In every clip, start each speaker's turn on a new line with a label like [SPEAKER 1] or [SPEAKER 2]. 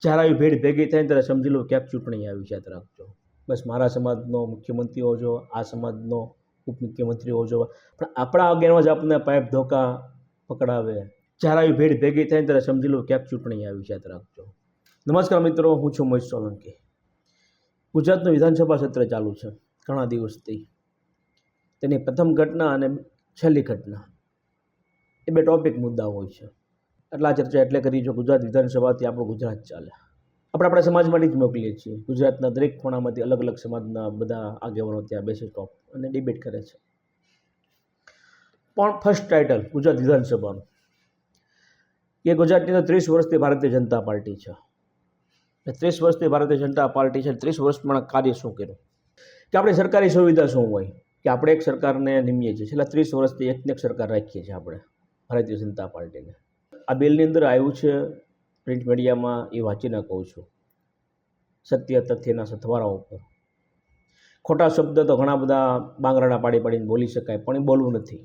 [SPEAKER 1] જ્યારે આવી ભીડ ભેગી થાય ને ત્યારે સમજી લો ક્યાંક ચૂંટણી આવી છે. યાદ રાખજો. બસ મારા સમાજનો મુખ્યમંત્રી હોજો, આ સમાજનો ઉપમુખ્યમંત્રી હોજો, પણ આપણા આગેવાનો જ આપણને પાઇપ ધોકા પકડાવે. જ્યારે આવી ભીડ ભેગી થાય ને ત્યારે સમજી લો ક્યાંક ચૂંટણી આવી છે. યાદ રાખજો. નમસ્કાર મિત્રો, હું છું મહેશ સોલંકી. ગુજરાતનું વિધાનસભા સત્ર ચાલુ છે ઘણા દિવસથી. તેની પ્રથમ ઘટના અને છેલ્લી ઘટના એ બે ટોપિક મુદ્દા હોય છે. એટલા ચર્ચા એટલે કરી જો ગુજરાત વિધાનસભાથી આપણું ગુજરાત ચાલે. આપણે આપણા સમાજમાંથી જ મોકલીએ છીએ. ગુજરાતના દરેક ખૂણામાંથી અલગ અલગ સમાજના બધા આગેવાનો ત્યાં બેસે ટોપ અને ડિબેટ કરે છે. પણ ફર્સ્ટ ટાઇટલ ગુજરાત વિધાનસભાનું એ ગુજરાતની અંદર 30 વર્ષથી ભારતીય જનતા પાર્ટી છે. 30 વર્ષથી ભારતીય જનતા પાર્ટી છે. 30 વર્ષમાં કાર્ય શું કર્યું કે આપણી સરકારી સુવિધા શું હોય કે આપણે એક સરકારને નિમીએ છીએ. છેલ્લા 30 વર્ષથી એકને એક સરકાર રાખીએ છીએ આપણે ભારતીય જનતા પાર્ટીને. આ બિલની અંદર આવ્યું છે પ્રિન્ટ મીડિયામાં, એ વાંચીને કહું છું. સત્ય તથ્યના સથવારા ઉપર ખોટા શબ્દ તો ઘણા બધા બાંગરાના પાડીને બોલી શકાય, પણ એ બોલવું નથી.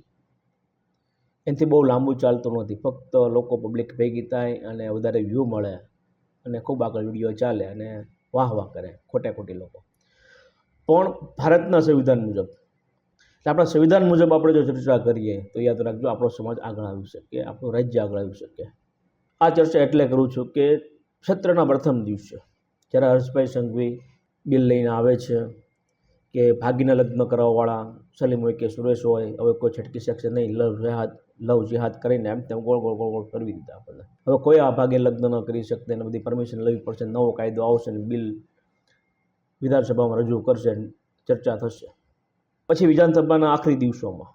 [SPEAKER 1] એનાથી બહુ લાંબુ ચાલતું નથી. ફક્ત લોકો પબ્લિક ભેગી થાય અને વધારે વ્યૂ મળે અને ખૂબ આગળ વિડીયો ચાલે અને વાહ કરે ખોટી લોકો. પણ ભારતના સંવિધાન મુજબ, આપણા સંવિધાન મુજબ આપણે જો ચર્ચા કરીએ તો યાદ રાખજો આપણો સમાજ આગળ આવી શકે, આપણું રાજ્ય આગળ આવી શકે. આ ચર્ચા એટલે કરું છું કે સત્રના પ્રથમ દિવસે જ્યારે હર્ષભાઈ સંઘવી બિલ લઈને આવે છે કે ભાગીને લગ્ન કરાવવાવાળા સલીમ હોય કે સુરેશ હોય, હવે કોઈ છટકી શકશે નહીં, લવ જેહાદ કરીને એમ તેમ ગોળ કરવી દીધા આપણને. હવે કોઈ આ ભાગે લગ્ન ન કરી શકતે, એને બધી પરમિશન લેવી પડશે. નવો કાયદો આવશે ને બિલ વિધાનસભામાં રજૂ કરશે, ચર્ચા થશે. પછી વિધાનસભાના આખરી દિવસોમાં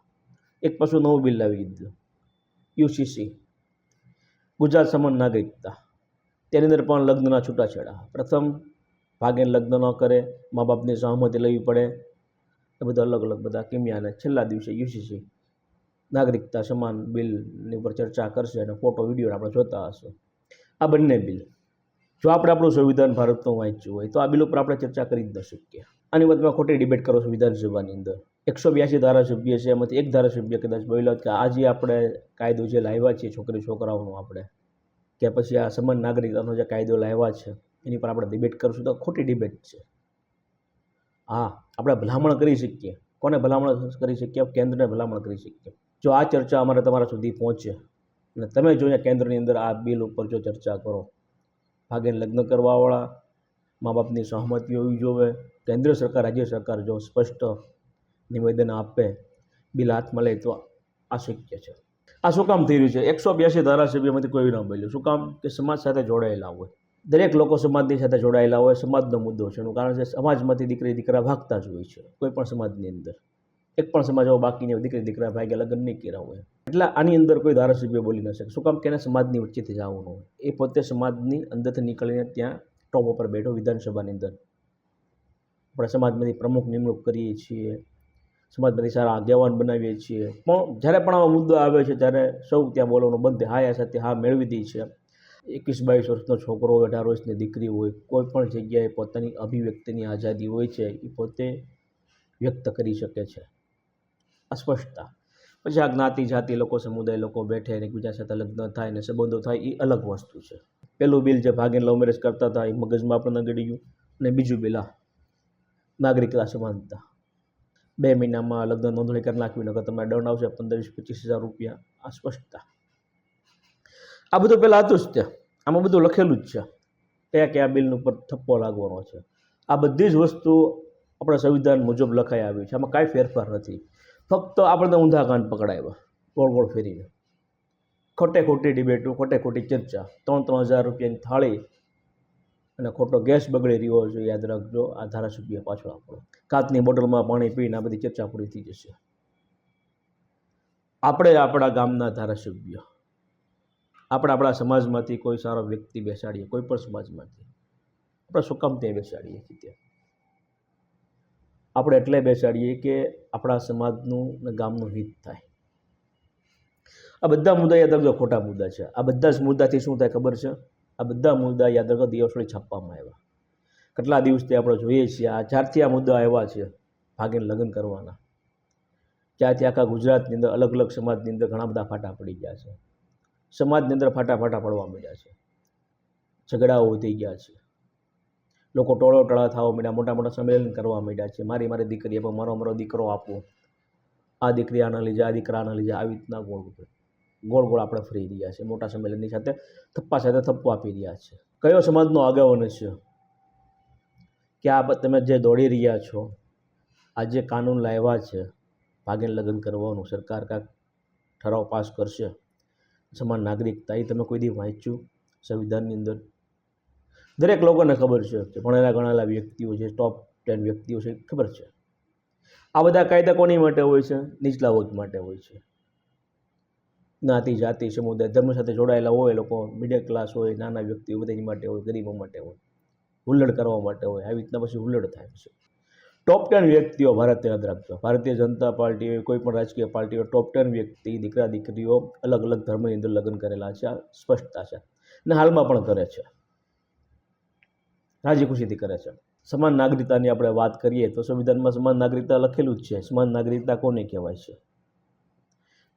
[SPEAKER 1] એક પાછું નવું બિલ લાવી દીધું, યુસીસી, ગુજરાત સમાન નાગરિકતા. તેની અંદર પણ લગ્નના છૂટાછેડા. પ્રથમ ભાગીને લગ્ન ન કરે, મા બાપની સહમતિ લેવી પડે, એ બધા અલગ અલગ બધા કિમિયાને છેલ્લા દિવસે યુસીસી નાગરિકતા સમાન બિલની ઉપર ચર્ચા કરશે અને ફોટો વિડીયો આપણે જોતા હશું. આ બંને બિલ જો આપણે આપણું સંવિધાન ભારતનું વાંચ્યું હોય તો આ બિલ ઉપર આપણે ચર્ચા કરી જ ન શકીએ. આની વચમાં ખોટી ડિબેટ કરો છો વિધાનસભાની અંદર. 182 ધારાસભ્ય છે, એમાંથી એક ધારાસભ્ય કદાચ બોલ્યો કે આજે આપણે કાયદો જે લાવ્યા છીએ છોકરાઓનો આપણે, કે પછી આ સમાન નાગરિકતાનો જે કાયદો લાવ્યા છે એની પર આપણે ડિબેટ કરશું તો ખોટી ડિબેટ છે. હા, આપણે ભલામણ કરી શકીએ. કોને ભલામણ કરી શકીએ? કેન્દ્રને ભલામણ કરી શકીએ. જો આ ચર્ચા અમારે તમારા સુધી પહોંચે અને તમે જો અહીંયા કેન્દ્રની અંદર આ બિલ ઉપર જો ચર્ચા કરો, ભાગીને લગ્ન કરવાવાળા મા બાપની સહમતિ હોવી જોઈએ. કેન્દ્ર સરકાર, રાજ્ય સરકાર જો સ્પષ્ટ નિવેદન આપે, બિલ હાથમાં લે તો આ શક્ય છે. આ શું કામ થઈ રહ્યું છે? 182 ધારાસભ્યમાંથી કોઈ ન બોલ્યું. શું કામ? કે સમાજ સાથે જોડાયેલા હોય. દરેક લોકો સમાજની સાથે જોડાયેલા હોય. સમાજનો મુદ્દો છે. એનું કારણ છે સમાજમાંથી દીકરા ભાગતા જ હોય છે કોઈ પણ સમાજની અંદર. એક પણ સમાજ એવો બાકી નહીં હોય દીકરા ભાગ્યા લગ્ન નહીં કર્યા હોય. એટલે આની અંદર કોઈ ધારાસભ્ય બોલી ન શકે. શું કામ? કે એને સમાજની વચ્ચેથી જવાનું હોય. એ પોતે સમાજની અંદરથી નીકળીને ત્યાં ટોપ ઉપર બેઠો વિધાનસભાની અંદર. આપણે સમાજમાંથી પ્રમુખ નિમણૂક કરીએ છીએ, સમાજમાંથી સારા આગેવાન બનાવીએ છીએ, પણ જ્યારે પણ આવા મુદ્દો આવે છે ત્યારે સૌ ત્યાં બોલવાનું બંધ. હા સાથે હા મેળવી દે છે. 21-22 વર્ષનો છોકરો હોય, 18 વર્ષની દીકરી હોય, કોઈ પણ જગ્યાએ પોતાની અભિવ્યક્તિની આઝાદી હોય છે, એ પોતે વ્યક્ત કરી શકે છે. અસ્પષ્ટતા. પછી આ જ્ઞાતિ જાતિ લોકો, સમુદાય લોકો બેઠે અને એકબીજા સાથે લગ્ન થાય ને સંબંધો થાય, એ અલગ વસ્તુ છે. પહેલું બિલ જે ભાગીને લવ મેરેજ કરતા હતા એ મગજમાં આપણને ગળી ગયું. અને બીજું બિલ નાગરિકતા સમાનતા. 2 મહિનામાં લગ્ન નોંધણી કરી નાખવી, નકર તમારે દંડ આવશે 15-25 હજાર રૂપિયા. આ સ્પષ્ટતા. આ બધું પહેલાં હતું જ ત્યાં, આમાં બધું લખેલું જ છે કયા બિલનું ઉપર થપ્પો લાગવાનો છે. આ બધી જ વસ્તુ આપણા સંવિધાન મુજબ લખાઈ આવી છે. આમાં કાંઈ ફેરફાર નથી. ફક્ત આપણને ઊંધા કાન પકડાવ્યા ગોળ ફેરીને. ખોટી ડિબેટો, ખોટી ચર્ચા. 3-3 હજાર રૂપિયાની થાળી અને ખોટો ગેસ બગડી રહ્યો છે. યાદ રાખજો, આ ધારાસભ્ય પાછળ આપણો કાચની બોટલમાં પાણી પીને આ બધી ચર્ચા પૂરી થઈ જશે. આપણે આપણા ગામના ધારાસભ્ય, આપણે આપણા સમાજમાંથી કોઈ સારો વ્યક્તિ બેસાડીએ, કોઈ પણ સમાજમાંથી, આપણે શું કામ ત્યાં બેસાડીએ છીએ? આપણે એટલે બેસાડીએ કે આપણા સમાજનું ને ગામનું હિત થાય. આ બધા મુદ્દા યાદ રાખજો ખોટા મુદ્દા છે. આ બધા જ મુદ્દાથી શું થાય ખબર છે? આ બધા મુદ્દા યાદ રાખો દિવસોથી છાપવામાં આવ્યા. કેટલા દિવસથી આપણે જોઈએ છીએ આ જ્યારથી આ મુદ્દા આવ્યા છે ભાગીને લગ્ન કરવાના, ત્યાંથી આખા ગુજરાતની અંદર અલગ અલગ સમાજની અંદર ઘણા બધા ફાટા પડી ગયા છે. સમાજની અંદર ફાટા પડવા માંડ્યા છે. ઝઘડાઓ વધી ગયા છે, લોકો ટોળો ટળા થવા માંડ્યા, મોટા મોટા સંમેલન કરવા માંડ્યા છે, મારી દીકરી આપો, મારો દીકરો આપો, આ દીકરી આના લીધે, આ દીકરા આના લીધે, આવી રીતના ગોળ ગોળ આપણે ફરી રહ્યા છે, મોટા સંમેલનની સાથે થપ્પો આપી રહ્યા છે. કયો સમાજનો આગેવાન છે કે આ તમે જે દોડી રહ્યા છો, આ જે કાનૂન લાવ્યા છે ભાગીને લગ્ન કરવાનું, સરકાર કાંઈક ઠરાવ પાસ કરશે સમાન નાગરિકતા, એ તમે કોઈ દી વાંચ્યું સંવિધાનની અંદર? દરેક લોકોને ખબર છે કે ભણેલા ગણેલા વ્યક્તિઓ છે, ટોપ 10 વ્યક્તિઓ છે, ખબર છે. આ બધા કાયદા કોની માટે હોય છે? નીચલા વર્ગ માટે હોય છે. જ્ઞાતિ, જાતિ, સમુદાય, ધર્મ સાથે જોડાયેલા હોય લોકો, મિડલ ક્લાસ હોય, નાના વ્યક્તિઓ, બધાની માટે હોય, ગરીબો માટે હોય, હુલ્લડ કરવા માટે હોય. આવી રીતના પછી હુલ્લડ થાય છે. ટોપ 10 વ્યક્તિઓ ભારત, યાદ રાખજો, ભારતીય જનતા પાર્ટી હોય, કોઈ પણ રાજકીય પાર્ટી હોય, ટોપ 10 વ્યક્તિ, દીકરા દીકરીઓ અલગ અલગ ધર્મની અંદર લગ્ન કરેલા છે. આ સ્પષ્ટતા છે અને હાલમાં પણ કરે છે, રાજી ખુશીથી કરે છે. સમાન નાગરિકતાની આપણે વાત કરીએ તો સંવિધાનમાં સમાન નાગરિકતા લખેલું જ છે. સમાન નાગરિકતા કોને કહેવાય છે?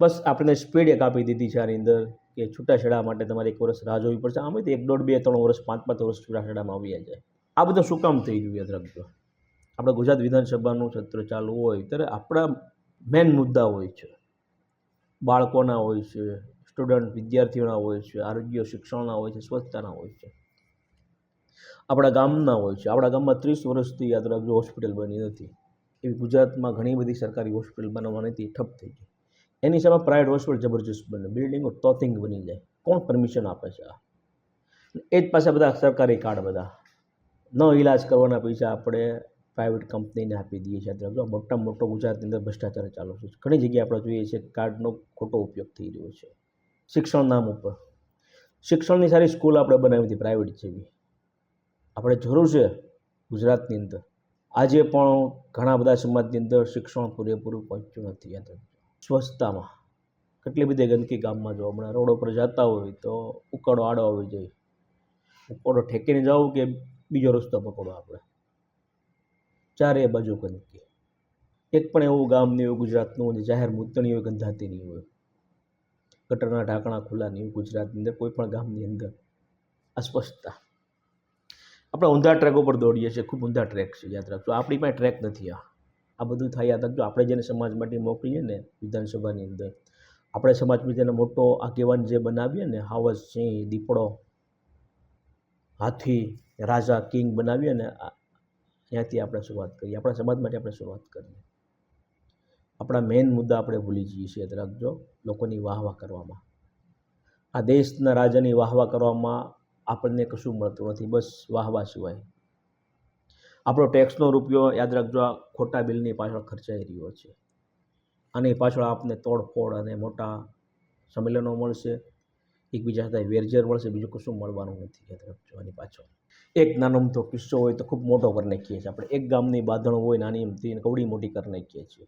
[SPEAKER 1] બસ આપણે સ્પીડ એક આપી દીધી છે આની અંદર કે છૂટાછેડા માટે તમારે 1 વર્ષ રાહ જોવી પડશે. આમે તો 1, 1.5, 2, 3 વર્ષ, 5 વર્ષ છૂટાછેડામાં આવી જાય. આ બધું શું કામ થઈ ગયું? યાદ રાખજો, આપણે ગુજરાત વિધાનસભાનું સત્ર ચાલુ હોય ત્યારે આપણા મેઇન મુદ્દા હોય છે, બાળકોના હોય છે, સ્ટુડન્ટ વિદ્યાર્થીઓના હોય છે, આરોગ્ય શિક્ષણના હોય છે, સ્વચ્છતાના હોય છે, આપણા ગામના હોય છે. આપણા ગામમાં 30 વર્ષથી, યાદ રાખજો, હોસ્પિટલ બની નથી. એવી ગુજરાતમાં ઘણી બધી સરકારી હોસ્પિટલ બનવા નથી, ઠપ થઈ ગઈ. એની સામે પ્રાઇવેટ હોસ્પિટલ જબરજસ્ત બને, બિલ્ડિંગો તોતિંગ બની જાય. કોણ પરમિશન આપે છે? આ એ જ પાસે બધા સરકારી કાર્ડ, બધા ન ઈલાજ કરવાના પૈસા આપણે પ્રાઇવેટ કંપનીને આપી દઈએ છીએ. યાદ મોટામાં મોટો ગુજરાતની અંદર ભ્રષ્ટાચાર ચાલુ છે. ઘણી જગ્યાએ આપણે જોઈએ છીએ કાર્ડનો ખોટો ઉપયોગ થઈ રહ્યો છે. શિક્ષણ નામ ઉપર શિક્ષણની સારી સ્કૂલ આપણે બનાવી હતી પ્રાઇવેટ જેવી. આપણે જરૂર છે ગુજરાતની અંદર આજે પણ ઘણા બધા સમાજની અંદર શિક્ષણ પૂરેપૂરું પહોંચ્યું નથી. યાદ સ્વચ્છતામાં કેટલી બધી ગંદકી ગામમાં જોવા મળે. રોડો પર જતા હોય તો ઉકાળો આડો આવી જાય, ઉકાળો ઠેકીને જવું કે બીજો રસ્તો પકડો, આપણે ચારે બાજુ ગંદકી. એક પણ એવું ગામ નહીં હોય ગુજરાતનું જે જાહેર મૂતણી હોય ગંધાતી નહીં હોય, ગટરના ઢાંકણા ખુલ્લા નહીં હોય ગુજરાતની અંદર કોઈ પણ ગામની અંદર. અસ્પષ્ટતા. આપણે ઊંધા ટ્રેક ઉપર દોડીએ છીએ, ખૂબ ઊંધા ટ્રેક છે. યાદ રાખજો, આપણી પાસે ટ્રેક નથી. આ બધું થાય. યાદ રાખજો, આપણે જેને સમાજ માટે મોકલીએ ને વિધાનસભાની અંદર, આપણે સમાજમાં જેને મોટો આગેવાન જે બનાવીએ ને, હાવજ, સિંહ, દીપડો, હાથી, રાજા, કિંગ બનાવીએ ને, ત્યાંથી આપણે શરૂઆત કરીએ. આપણા સમાજ માટે આપણે શરૂઆત કરીએ. આપણા મેઇન મુદ્દા આપણે ભૂલી જઈએ છીએ. યાદ રાખજો, લોકોની વાહવા કરવામાં, આ દેશના રાજાની વાહવા કરવામાં આપણને કશું મળતું નથી, બસ વાહવા સિવાય. આપણો ટેક્સનો રૂપિયો, યાદ રાખજો, આ ખોટા બિલની પાછળ ખર્ચાઈ રહ્યો છે. આની પાછળ આપને તોડફોડ અને મોટા સંમેલનો મળશે, એકબીજા સાથે વેરઝેર મળશે, બીજું કશું મળવાનું નથી. યાદ રાખજો, આની પાછળ એક નાનો મોટો કિસ્સો હોય તો ખૂબ મોટો કરી નાખીએ છીએ આપણે. એક ગામની બાંધણ હોય નાની એમથી કવડી મોટી કરી નાખીએ છીએ.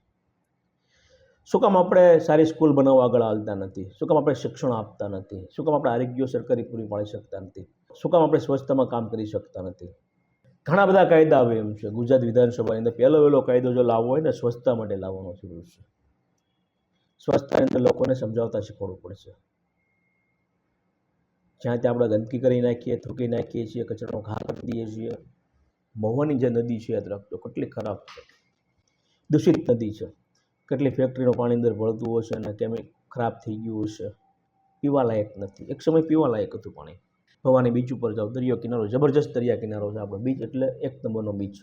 [SPEAKER 1] શું કામ આપણે સારી સ્કૂલ બનાવવા આગળ હાલતા નથી? શું કામ આપણે શિક્ષણ આપતા નથી? શું કામ આપણે આરોગ્ય સરકારી પૂરી પાડી શકતા નથી? શું કામ આપણે સ્વચ્છતામાં કામ કરી શકતા નથી? ઘણા બધા કાયદા આવે એમ છે. ગુજરાત વિધાનસભાની અંદર પહેલો કાયદો જો લાવવો હોય ને, સ્વચ્છતા માટે લાવવાનો જરૂર છે. સ્વચ્છતાની અંદર લોકોને સમજાવતા શીખવાડવું પડશે. જ્યાં ત્યાં આપણે ગંદકી કરી નાખીએ, થૂકી નાખીએ છીએ, કચરાનો ઘા કરી દઈએ છીએ. મહુવાની જે નદી છે, યાદ રાખજો, કેટલી ખરાબ છે, દૂષિત નદી છે. કેટલી ફેક્ટરીનું પાણી અંદર ભળતું હશે અને કેમ ખરાબ થઈ ગયું હશે, પીવા લાયક નથી. એક સમય પીવા લાયક હતું પાણી. ભવાની બીચ ઉપર જાઓ, દરિયો કિનારો, જબરજસ્ત દરિયા કિનારો છે આપણો. બીચ એટલે 1 નંબરનો બીચ.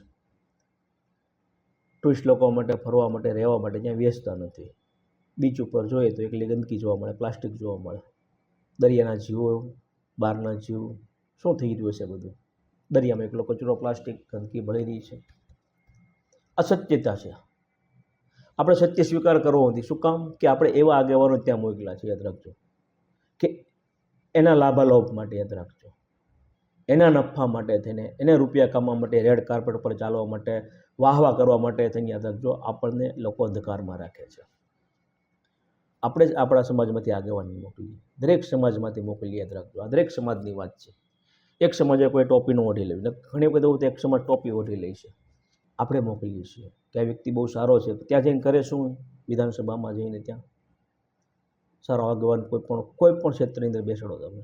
[SPEAKER 1] ટુરિસ્ટ લોકો માટે, ફરવા માટે, રહેવા માટે ત્યાં વ્યસ્તતા નથી. બીચ ઉપર જોઈએ તો એકલી ગંદકી જોવા મળે, પ્લાસ્ટિક જોવા મળે. દરિયાના જીવો, બહારના જીવ, શું થઈ રહ્યું છે બધું? દરિયામાં એકલો કચરો, પ્લાસ્ટિક, ગંદકી ભળી રહી છે. અસત્યતા છે. આપણે સત્ય સ્વીકાર કરવો નથી. શું કામ? કે આપણે એવા આગેવાનો ત્યાં મોકલા છે. યાદ રાખજો, કે એના લાભાલાભ માટે, યાદ રાખજો, એના નફા માટે થઈને, એને રૂપિયા કમાવા માટે, રેડ કાર્પેટ પર ચાલવા માટે, વાહવા કરવા માટે થઈને, યાદ રાખજો, આપણને લોકો અંધકારમાં રાખે છે. આપણે જ આપણા સમાજમાંથી આગેવાની મોકલીએ, દરેક સમાજમાંથી મોકલીએ. યાદ રાખજો, આ દરેક સમાજની વાત છે. એક સમાજે કોઈ ટોપી ન ઓઢી લેવી, ઘણી વખત એવું તો એક સમાજ ટોપી ઓઢી લે છે. આપણે મોકલીએ છીએ કે આ વ્યક્તિ બહુ સારો છે, ત્યાં જઈને કરે શું? વિધાનસભામાં જઈને ત્યાં સારો આગેવાન કોઈ પણ ક્ષેત્રની અંદર બેસાડો તમે.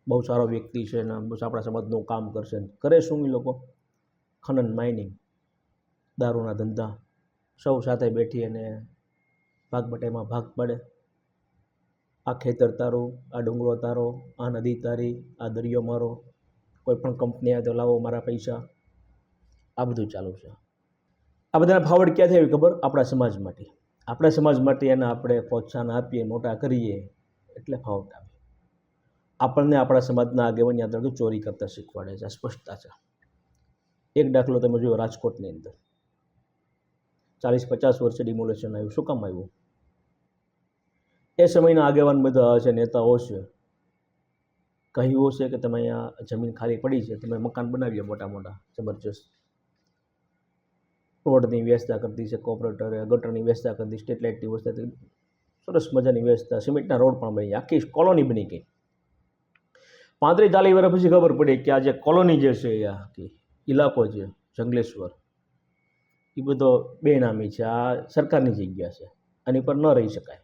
[SPEAKER 1] બહુ સારો વ્યક્તિ છે ને બસ આપણા સમાજનું કામ કરશે. કરે શું એ લોકો? ખનન, માઇનિંગ, દારૂના ધંધા, સૌ સાથે બેઠી અને ભાગ બટાઈમાં ભાગ પડે. આ ખેતર તારું, આ ડુંગરો તારો, આ નદી તારી, આ દરિયો મારો, કોઈ પણ કંપની આવે તો લાવો મારા પૈસા, આ બધું ચાલુ છે. આ બધાના ફાવડ ક્યાં થાય ખબર? આપણા સમાજ માટે. આપણા સમાજ માટે એને આપણે પ્રોત્સાહન આપીએ, મોટા કરીએ એટલે ફાવડ આવે. આપણને આપણા સમાજના આગેવાન યાદ રાખજો ચોરી કરતા શીખવાડે છે. આ સ્પષ્ટતા છે. એક દાખલો તમે જોયો રાજકોટની અંદર 40-50 વર્ષે ડિમોલેશન આવ્યું. શું કામ આવ્યું? એ સમયના આગેવાન બધા છે, નેતાઓ છે, કહ્યું છે કે તમે અહીંયા જમીન ખાલી પડી છે, તમે મકાન બનાવીએ મોટા મોટા જબરજસ્ત. રોડની વ્યવસ્થા કરી છે, કોર્પોરેટરે ગટરની વ્યવસ્થા કરી, સ્ટ્રીટ લાઇટની વ્યવસ્થા કરી, સરસ મજાની વ્યવસ્થા, સિમેન્ટના રોડ પણ બની, આખી કોલોની બની ગઈ. 35-40 વર્ષ પછી ખબર પડી કે આ જે કોલોની જે છે, આખી ઇલાકો છે જંગલેશ્વર, એ બધો બેનામી છે, આ સરકારની જગ્યા છે, આની પર ન રહી શકાય.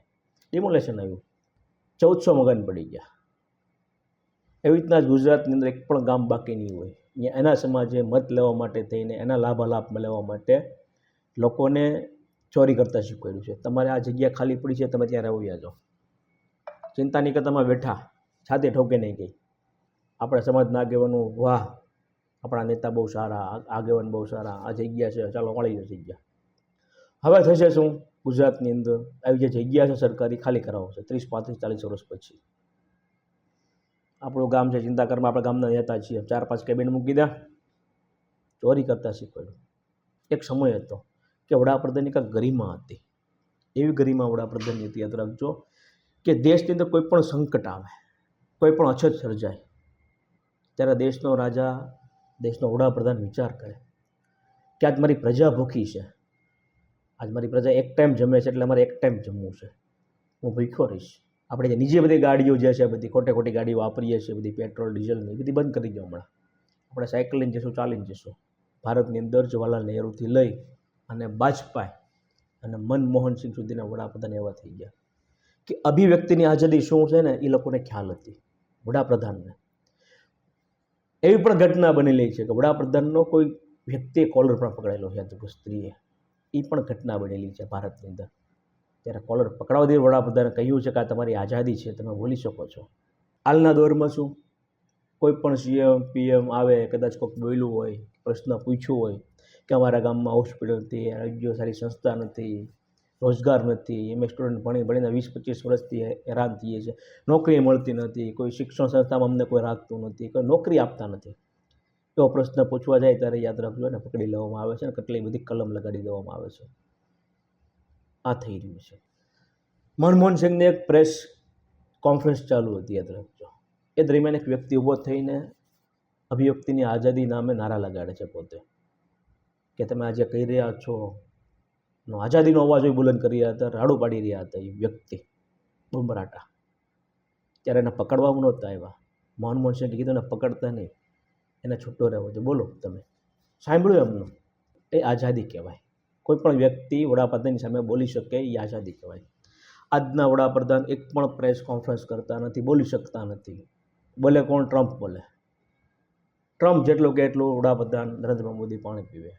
[SPEAKER 1] ડિમોલેશન આવ્યું, 1400 મકાન પડી ગયા. એવી રીતના જ ગુજરાતની અંદર એક પણ ગામ બાકી નહીં હોય. અહીંયા એના સમાજે મત લેવા માટે થઈને એના લાભાલાભ લેવા માટે લોકોને ચોરી કરતા શીખવાડ્યું છે. તમારે આ જગ્યા ખાલી પડી છે, તમે ત્યાં રહેવું જાઓ, ચિંતા નહીં કે તમે બેઠા, છાતી ઠોકે નહીં ગઈ. આપણા સમાજના આગેવાનો, વાહ આપણા નેતા બહુ સારા, આગેવાન બહુ સારા, આ જગ્યા છે, ચાલો મળી જાય જગ્યા. હવે થશે શું? ગુજરાતની અંદર આવી જે જગ્યા છે સરકારી ખાલી કરાવો છે 30, 35, 40 વર્ષ પછી. આપણું ગામ છે ચિંતાકરમાં, આપણા ગામના નેતા છીએ, 4-5 કેબિન મૂકી દે, ચોરી કરતા શીખવાડ્યું. એક સમય હતો કે વડાપ્રધાનની કાંઈક ગરિમા હતી. એવી ગરિમા વડાપ્રધાનની હતી, યાદ રાખજો, કે દેશની અંદર કોઈ પણ સંકટ આવે, કોઈ પણ અછત સર્જાય, ત્યારે દેશનો રાજા, દેશનો વડાપ્રધાન વિચાર કરે કે આજ મારી પ્રજા ભૂખી છે, આજ મારી પ્રજા એક ટાઈમ જમે છે એટલે મારે એક ટાઈમ જમવું છે, હું ભૂખ્યો રહીશ. આપણે જે નીચે બધી ગાડીઓ જે છે, બધી ખોટે ખોટી ગાડીઓ વાપરીએ છીએ, બધી પેટ્રોલ ડીઝલની, બધી બંધ કરી દો હમણાં. આપણે સાયકલ લઈને જઈશું, ચાલીને જઈશું. ભારતની અંદર જવાહરલાલ નહેરુથી લઈ અને વાજપેયી અને મનમોહન સિંહ સુધીના વડાપ્રધાન એવા થઈ ગયા કે અભિવ્યક્તિની આઝાદી શું છે ને એ લોકોને ખ્યાલ હતી. વડાપ્રધાનને એવી પણ ઘટના બનેલી છે કે વડાપ્રધાનનો કોઈ વ્યક્તિએ કોલર પણ પકડાયેલો છે, તો સ્ત્રીએ, એ પણ ઘટના બનેલી છે ભારતની અંદર. ત્યારે કોલર પકડાવા દે વડાપ્રધાને કહ્યું છે કે આ તમારી આઝાદી છે, તમે બોલી શકો છો. હાલના દોરમાં શું, કોઈ પણ સીએમ પીએમ આવે, કદાચ કોઈક બોલ્યું હોય, પ્રશ્ન પૂછ્યો હોય કે અમારા ગામમાં હોસ્પિટલ નથી, આરોગ્ય સારી સંસ્થા નથી, રોજગાર નથી, અમે સ્ટુડન્ટ ભણીને 20-25 વર્ષથી હેરાન થઈએ છીએ, નોકરી મળતી નથી, કોઈ શિક્ષણ સંસ્થામાં અમને કોઈ રાખતું નથી, કોઈ નોકરી આપતા નથી. એવો પ્રશ્ન પૂછવા જાય ત્યારે યાદ રાખજો ને પકડી લેવામાં આવે છે ને કેટલી બધી કલમ લગાડી દેવામાં આવે છે. આ થઈ રહ્યું છે. મનમોહન સિંહની એક પ્રેસ કોન્ફરન્સ ચાલુ હતી, યાદ રાખજો. એ દરમિયાન એક વ્યક્તિ ઊભો થઈને અભિવ્યક્તિની આઝાદી નામે નારા લગાડે છે પોતે, કે તમે આજે કહી રહ્યા છો, આઝાદીનો અવાજ બુલંદ કરી રહ્યા હતા, રાડું પાડી રહ્યા હતા એ વ્યક્તિ બુમરાટા. ત્યારે એને પકડવામાં નહોતા આવ્યા. મનમોહન સિંહે કીધું એને પકડતા નહીં, એને છૂટો રહેવો છે. બોલો તમે સાંભળ્યું એમનું? એ આઝાદી કહેવાય. કોઈ પણ વ્યક્તિ વડાપ્રધાનની સામે બોલી શકે એ આઝાદી કહેવાય. આજના વડાપ્રધાન એક પણ પ્રેસ કોન્ફરન્સ કરતા નથી, બોલી શકતા નથી. બોલે કોણ? ટ્રમ્પ બોલે. ટ્રમ્પ જેટલું કે એટલું વડાપ્રધાન નરેન્દ્ર મોદી પાણી પીવે.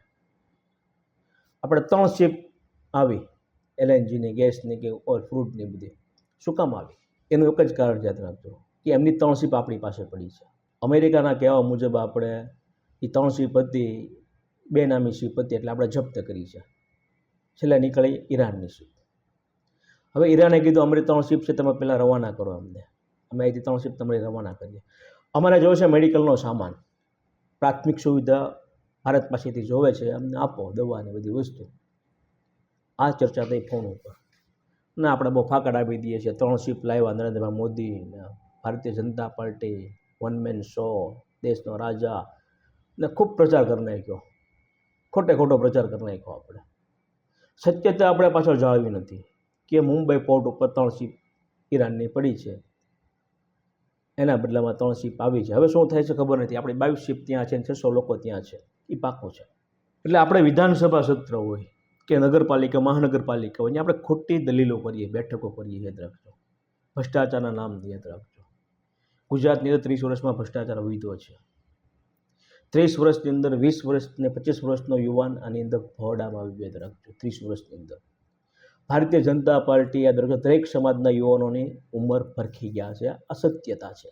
[SPEAKER 1] આપણે 3 શિપ આવી એલએનજીની, ગેસની કે ફ્રૂટની બધી. શું કામ આવી? એનું એક જ કારણ યાદ રાખજો કે એમની 3 શિપ આપણી પાસે પડી છે. અમેરિકાના કહેવા મુજબ આપણે એ 3 શિપ હતી, બેનામી શિપ હતી, એટલે આપણે જપ્ત કરી છે. છેલ્લે નીકળી ઈરાનની શિપ. હવે ઈરાને કીધું અમારી 3 શિપ છે, તમે પહેલાં રવાના કરો અમને, અમે અહીંથી 3 શિપ તમારી રવાના કરીએ. અમારે જોવે છે મેડિકલનો સામાન, પ્રાથમિક સુવિધા ભારત પાસેથી જોવે છે, અમને આપો દવા ને બધી વસ્તુ. આ ચર્ચા થઈ ફોન ઉપર ને આપણે બહુ ફાકડ આપી દઈએ છીએ. 3 શિપ લાવ્યા Narendrabhai Modi, Bharatiya Janata party, one man show, દેશનો રાજા, ને ખૂબ પ્રચાર કરી નાખ્યો, ખોટે ખોટો પ્રચાર કરી નાખ્યો. આપણે સત્યતા આપણે પાછળ જાળવી નથી કે મુંબઈ પોર્ટ ઉપર 3 શિપ ઈરાનની પડી છે, એના બદલામાં 3 શિપ આવી છે. હવે શું થાય છે ખબર નથી. આપણી 22 શિપ ત્યાં છે, 600 લોકો ત્યાં છે, એ પાકું છે. એટલે આપણે વિધાનસભા સત્ર હોય કે નગરપાલિકા, મહાનગરપાલિકા હોય, આપણે ખોટી દલીલો કરીએ, બેઠકો કરીએ, યાદ રાખજો. ભ્રષ્ટાચારના નામ યાદ રાખજો. ગુજરાતની અંદર 30 વર્ષમાં ભ્રષ્ટાચાર વધ્યો છે. 30 વર્ષની અંદર 20 વર્ષ ને 25 વર્ષનો યુવાન આની અંદર ભોડામાં આવી યાદ રાખજો. 30 વર્ષની અંદર ભારતીય જનતા પાર્ટી યાદ રાખજો, દરેક સમાજના યુવાનોની ઉંમર ભરખી ગયા છે. અસત્યતા છે.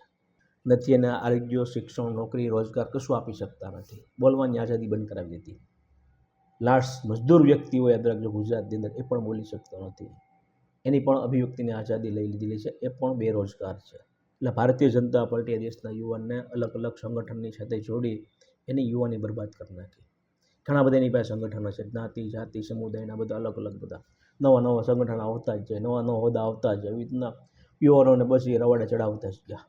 [SPEAKER 1] નથી એના આરોગ્ય, શિક્ષણ, નોકરી, રોજગાર કશું આપી શકતા નથી. બોલવાની આઝાદી બંધ કરાવી દીધી. લાસ્ટ મજદૂર વ્યક્તિઓ યાદ રાખજો ગુજરાતની અંદર એ પણ બોલી શકતો નથી. એની પણ અભિવ્યક્તિની આઝાદી લઈ લીધેલી છે. એ પણ બેરોજગાર છે. એટલે ભારતીય જનતા પાર્ટીએ દેશના યુવાનને અલગ અલગ સંગઠનની સાથે જોડી એની યુવાની બરબાદ કરી નાખી. ઘણા બધા એની પાસે સંગઠનો છે, જ્ઞાતિ, જાતિ, સમુદાયના બધા અલગ અલગ બધા નવા સંગઠન આવતા જ જાય, નવા હોદ્દા આવતા જ જાય. એવી રીતના યુવાનોને બસ એ રવાડે ચડાવતા જ ગયા.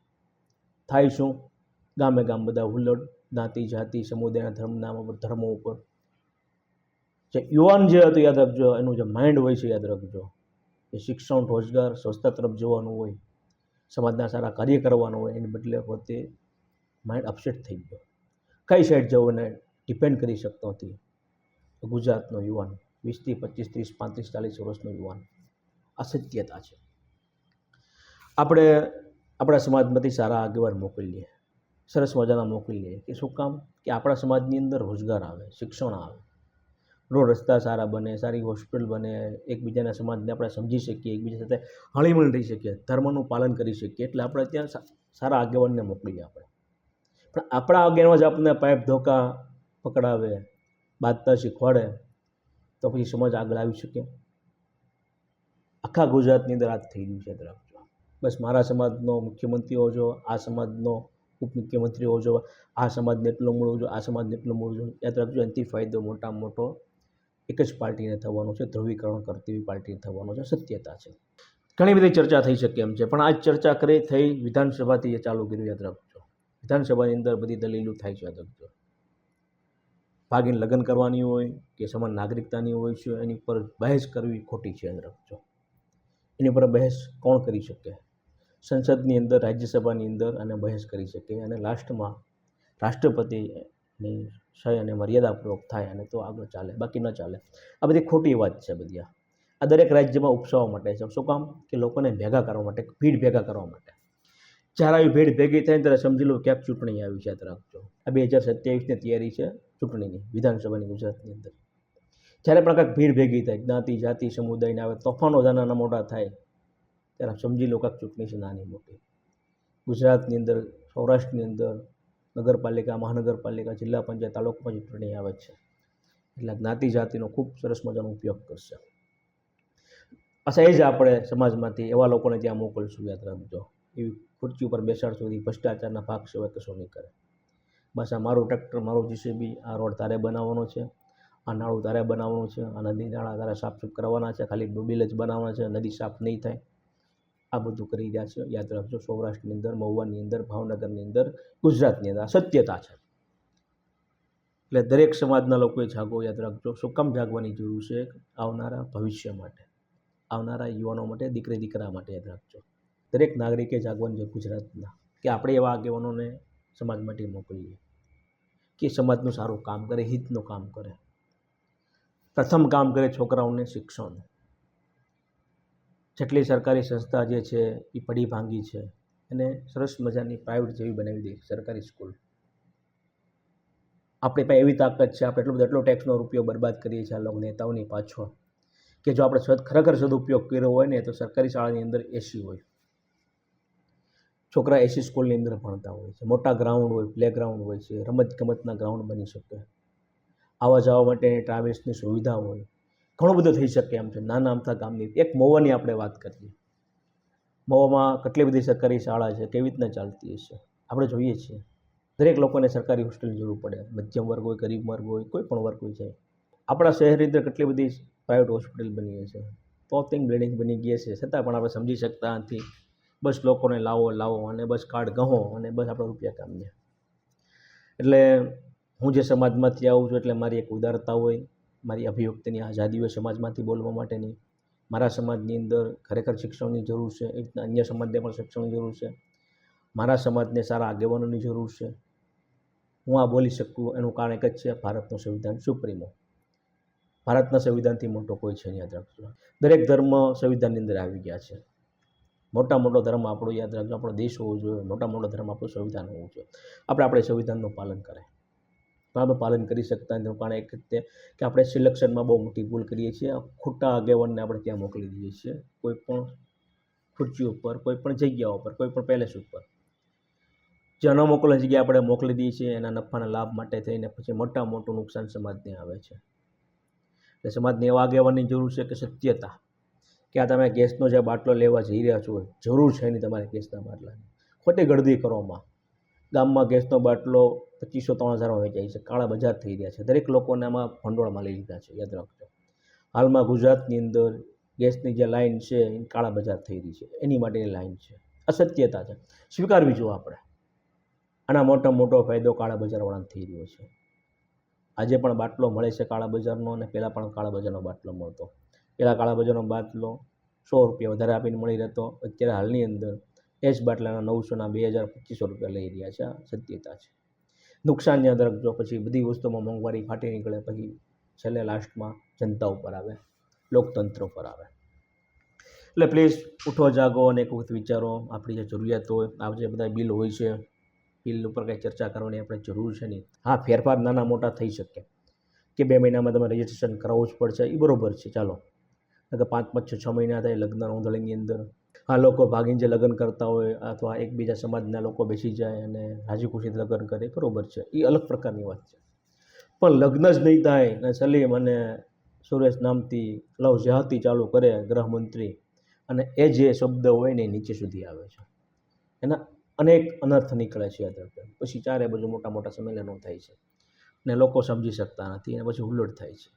[SPEAKER 1] થાય શું? ગામે ગામ બધા હુલ્લડ, જ્ઞાતિ, જાતિ, સમુદાયના ધર્મો ઉપર જે યુવાન જે હતું યાદ રાખજો, એનું જે માઇન્ડ હોય છે યાદ રાખજો, એ શિક્ષણ, રોજગાર, સ્વચ્છતા તરફ જવાનું હોય, સમાજના સારા કાર્ય કરવાનું હોય, એની બદલે પોતે માઇન્ડ અપસેટ થઈ ગયો. કઈ સાઈડ જવું એને ડિપેન્ડ કરી શકતો નથી. ગુજરાતનો યુવાન 20 થી 25, 30, 35, 40 વર્ષનો યુવાન અસત્યતા છે. આપણે આપણા સમાજમાંથી સારા આગેવાન મોકલીએ, સરસ મજાના મોકલીએ કે શું કામ? કે આપણા સમાજની અંદર રોજગાર આવે, શિક્ષણ આવે, રોડ રસ્તા સારા બને, સારી હોસ્પિટલ બને, એકબીજાના સમાજને આપણે સમજી શકીએ, એકબીજા સાથે હળીમળી રહી શકીએ, ધર્મનું પાલન કરી શકીએ. એટલે આપણે ત્યાં સારા આગેવાનને મોકલીએ આપણે. પણ આપણા આગેવાન જ આપણને પાઇપ ધોકા પકડાવે, બાંધતા શીખવાડે તો પછી સમાજ આગળ આવી શકે? આખા ગુજરાતની અંદર આ જ થઈ ગયું છે. યાદ રાખજો. બસ મારા સમાજનો મુખ્યમંત્રી હોજો, આ સમાજનો ઉપમુખ્યમંત્રી હોજો, આ સમાજને એટલો મળવો, આ સમાજને એટલો મળવો. યાદ રાખજો, એનાથી ફાયદો મોટામાં મોટો એક જ પાર્ટીને થવાનો છે, ધ્રુવીકરણ કરતી એવી પાર્ટીને થવાનો છે. સત્યતા છે. ઘણી બધી ચર્ચા થઈ શકે એમ છે, પણ આ જ ચર્ચા થઈ વિધાનસભાથી એ ચાલુ કર્યું. યાદ રાખજો, વિધાનસભાની અંદર બધી દલીલો થાય છે. યાદ રાખજો, ભાગીને લગ્ન કરવાની હોય કે સમાન નાગરિકતાની હોય છે, એની પર બહેસ કરવી ખોટી છે. યાદ રાખજો, એની પર બહેસ કોણ કરી શકે? સંસદની અંદર, રાજ્યસભાની અંદર અને બહેસ કરી શકે, અને લાસ્ટમાં રાષ્ટ્રપતિની સહી અને મર્યાદાપૂર્વક થાય અને તો આગળ ચાલે, બાકી ન ચાલે. આ બધી ખોટી વાત છે. બધી આ દરેક રાજ્યમાં ઉપસાવવા માટે છે. શું કામ? કે લોકોને ભેગા કરવા માટે, ભીડ ભેગા કરવા માટે. જ્યારે આવી ભીડ ભેગી થાય ત્યારે સમજી લો ક્યાંક ચૂંટણી આવી છે. યાદ રાખજો, આ 2027ની તૈયારી છે ચૂંટણીની, વિધાનસભાની ગુજરાતની અંદર. જ્યારે પણ કાંઈક ભીડ ભેગી થાય, જ્ઞાતિ, જાતિ, સમુદાયને આવે, તોફાનો નાના મોટા થાય, ત્યારે સમજી લો કાંઈક ચૂંટણી છે નાની મોટી. ગુજરાતની અંદર, સૌરાષ્ટ્રની અંદર નગરપાલિકા, મહાનગરપાલિકા, જિલ્લા પંચાયત, તાલુકા ચૂંટણી આવે છે. એટલે જ્ઞાતિ જાતિનો ખૂબ સરસ મજાનો ઉપયોગ કરશે. પાછા એ જ આપણે સમાજમાંથી એવા લોકોને ત્યાં મોકલશું. યાદ રાખજો, એવી ખુરશી ઉપર બેસાડશું, ભ્રષ્ટાચારના ભાગ સિવાય કશું નહીં કરે. બસ આ મારું ટ્રેક્ટર, મારું જીસીબી, આ રોડ તારે બનાવવાનો છે, આ નાળું તારે બનાવવાનું છે, આ નદી નાળા તારે સાફસૂફ કરવાના છે, ખાલી બિલ જ બનાવવાના છે, નદી સાફ નહીં થાય. આ બધું કરી રહ્યા છે. યાદ રાખજો, સૌરાષ્ટ્રની અંદર, મહુવાની અંદર, ભાવનગરની અંદર, ગુજરાતની અંદર આ સત્યતા છે. એટલે દરેક સમાજના લોકોએ જાગો. યાદ રાખજો, શું કામ જાગવાની જરૂર છે? આવનારા ભવિષ્ય માટે, આવનારા યુવાનો માટે, દીકરી દીકરા માટે. યાદ રાખજો, દરેક નાગરિકે જાગવાની છે ગુજરાતના, કે આપણે એવા આગેવાનોને સમાજ માટે મોકલીએ કે સમાજનું સારું કામ કરે, હિતનું કામ કરે. પ્રથમ કામ કરે છોકરાઓને શિક્ષણ. જેટલી સરકારી સંસ્થા જે છે એ પડી ભાંગી છે, એને સરસ મજાની પ્રાઇવેટ જેવી બનાવી દે, સરકારી સ્કૂલ. આપણી પાસે એવી તાકાત છે, આપણે એટલો ટેક્સનો રૂપિયો બરબાદ કરીએ છીએ આ લોકો નેતાઓની પાછળ, કે જો આપણે ખરેખર સદુપયોગ કર્યો હોય ને તો સરકારી શાળાની અંદર એસી હોય, છોકરા એસી સ્કૂલની અંદર ભણતા હોય છે, મોટા ગ્રાઉન્ડ હોય, પ્લે ગ્રાઉન્ડ હોય છે, રમત ગમતના ગ્રાઉન્ડ બની શકે, આવવા જવા માટેની ટ્રાવેલ્સની સુવિધા હોય, ઘણું બધું થઈ શકે એમ છે. નાના અમથા ગામની એક મહુવાની આપણે વાત કરીએ, મહુવામાં કેટલી બધી સરકારી શાળા છે, કેવી રીતના ચાલતી હશે આપણે જોઈએ છીએ. દરેક લોકોને સરકારી હોસ્ટેલની જરૂર પડે, મધ્યમ વર્ગ હોય, ગરીબ વર્ગ હોય, કોઈ પણ વર્ગ હોય છે. આપણા શહેરની અંદર કેટલી બધી પ્રાઇવેટ હોસ્પિટલ બની છે, તોતિંગ બિલ્ડિંગ બની ગઈ છે, છતાં પણ આપણે સમજી શકતા નથી. બસ લોકોને લાવો અને બસ કાર્ડ ગહો અને બસ આપણા રૂપિયા કામને. એટલે હું જે સમાજમાંથી આવું છું, એટલે મારી એક ઉદારતા હોય, મારી અભિવ્યક્તિની આઝાદી હોય સમાજમાંથી બોલવા માટેની. મારા સમાજની અંદર ખરેખર શિક્ષણની જરૂર છે, એ રીતના અન્ય સમાજને પણ શિક્ષણની જરૂર છે. મારા સમાજને સારા આગેવાનોની જરૂર છે. હું આ બોલી શકું એનું કારણ એક જ છે, ભારતનું સંવિધાન સુપ્રીમો. ભારતના સંવિધાનથી મોટો કોઈ છે નહીં. યાદ રાખજો, દરેક ધર્મ સંવિધાનની અંદર આવી ગયા છે. મોટા મોટો ધર્મ આપણો યાદ રાખજો, આપણો દેશ હોવો જોઈએ, મોટો ધર્મ આપણું સંવિધાન હોવું જોઈએ. આપણે સંવિધાનનું પાલન કરે, પણ આપણે પાલન કરી શકતા નથી. કારણ એક રીતે કે આપણે સિલેક્શનમાં બહુ મોટી ભૂલ કરીએ છીએ, ખોટા આગેવાનને આપણે ત્યાં મોકલી દઈએ છીએ, કોઈ પણ ખુરશી ઉપર, કોઈ પણ જગ્યા ઉપર, કોઈ પણ પેલેસ ઉપર. જે ન મોકલવાની જગ્યાએ આપણે મોકલી દઈએ છીએ, એના નફાના લાભ માટે થઈને પછી મોટું નુકસાન સમાજને આવે છે. એટલે સમાજને એવા આગેવાનની જરૂર છે કે સત્યતા, કે આ તમે ગેસનો જે બાટલો લેવા જઈ રહ્યા છો, જરૂર છે નહીં તમારે ગેસના બાટલાની, ખોટી ગળદી કરવામાં. ગામમાં ગેસનો બાટલો 2500-3000 વેચાય છે, કાળા બજાર થઈ રહ્યા છે. દરેક લોકોને આમાં ભંડોળમાં લઈ લીધા છે, યાદ રાખજો. હાલમાં ગુજરાતની અંદર ગેસની જે લાઈન છે એ કાળા બજાર થઈ રહી છે, એની માટેની લાઈન છે. અસત્યતા છે, સ્વીકારવી જોઈએ આપણે. આના મોટો ફાયદો કાળા બજારવાળાને થઈ રહ્યો છે. આજે પણ બાટલો મળે છે કાળા બજારનો, અને પહેલાં પણ કાળા બજારનો બાટલો મળતો. પહેલાં કાળા બજારનો બાટલો 100 રૂપિયા વધારે આપીને મળી રહેતો. અત્યારે હાલની અંદર એ જ બાટલાના 900ના 2000-2500 રૂપિયા લઈ રહ્યા છે. આ સત્યતા છે. નુકસાન યાદ રાખજો. પછી બધી વસ્તુમાં મોંઘવારી ફાટી નીકળે, પછી છેલ્લે લાસ્ટમાં જનતા ઉપર આવે, લોકતંત્ર ઉપર આવે. એટલે પ્લીઝ ઉઠો જાગો અને એક વખત વિચારો. આપણી જે જરૂરિયાત હોય, આ જે બધા બિલ હોય છે, બિલ ઉપર કંઈ ચર્ચા કરવાની આપણે જરૂર છે નહીં. હા, ફેરફાર નાના મોટા થઈ શકે, કે 2 મહિનામાં તમે રજિસ્ટ્રેશન કરાવવું જ પડશે, એ બરાબર છે, ચાલો. કે 5-5, 6 મહિના થાય લગ્ન નોંધણીની અંદર. આ લોકો ભાગીને જે લગ્ન કરતા હોય, અથવા એકબીજા સમાજના લોકો બેસી જાય અને રાજી ખુશીથી લગ્ન કરે, બરાબર છે, એ અલગ પ્રકારની વાત છે. પણ લગ્ન જ નહીં થાય અને સલીમ અને સુરેશ નામથી લવ જેહાદી ચાલુ કરે ગૃહમંત્રી, અને એ જે શબ્દ હોય ને એ નીચે સુધી આવે છે, એના અનેક અનર્થ નીકળે છે. પછી ચારે બાજુ મોટા સંમેલનો થાય છે અને લોકો સમજી શકતા નથી, અને પછી હુલ્લડ થાય છે.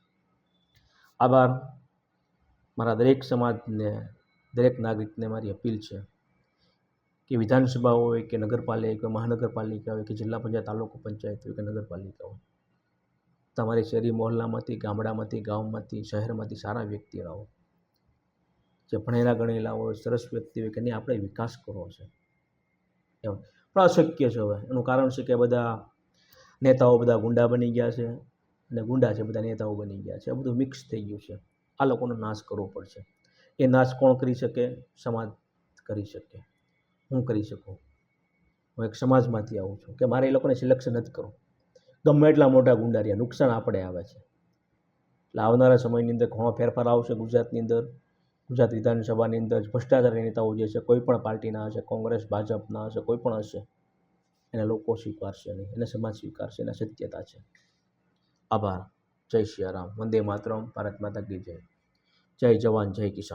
[SPEAKER 1] આભાર. મારા દરેક સમાજને, દરેક નાગરિકને મારી અપીલ છે કે વિધાનસભા હોય કે નગરપાલિકા, મહાનગરપાલિકા હોય કે જિલ્લા પંચાયત, તાલુકો પંચાયત હોય કે નગરપાલિકા હોય, તમારી શેરી મોહલ્લામાંથી, ગામડામાંથી, ગામમાંથી, શહેરમાંથી સારા વ્યક્તિ લાવો, જે ભણેલા ગણેલા હોય, સરસ વ્યક્તિ હોય, કે નહીં આપણે વિકાસ કરવો છે. એમ પણ અશક્ય છે. હવે એનું કારણ છે કે બધા નેતાઓ બધા ગુંડા બની ગયા છે, અને ગુંડા છે બધા નેતાઓ બની ગયા છે. આ બધું મિક્સ થઈ ગયું છે. આ લોકોનો નાશ કરવો પડશે. એ નાશ કોણ કરી શકે? સમાજ કરી શકે. હું કરી શકું? હું એક સમાજમાંથી આવું છું, કે મારે એ લોકોને સિલેક્શન નથી કરવું. ગમે એટલા મોટા ગુંડારિયા, નુકસાન આપણે આવે છે. એટલે આવનારા સમયની અંદર ઘણો ફેરફાર આવશે ગુજરાતની અંદર. ગુજરાત વિધાનસભાની અંદર ભ્રષ્ટાચારી નેતાઓ જે છે, કોઈ પણ પાર્ટીના હશે, કોંગ્રેસ, ભાજપના હશે, કોઈ પણ હશે, એને લોકો સ્વીકારશે નહીં, એને સમાજ સ્વીકારશે, એને સત્યતા છે. આભાર. જય સિયારામ. વંદે માતરમ. ભારત માતા કી જય. જય જવાન, જય કિસાન.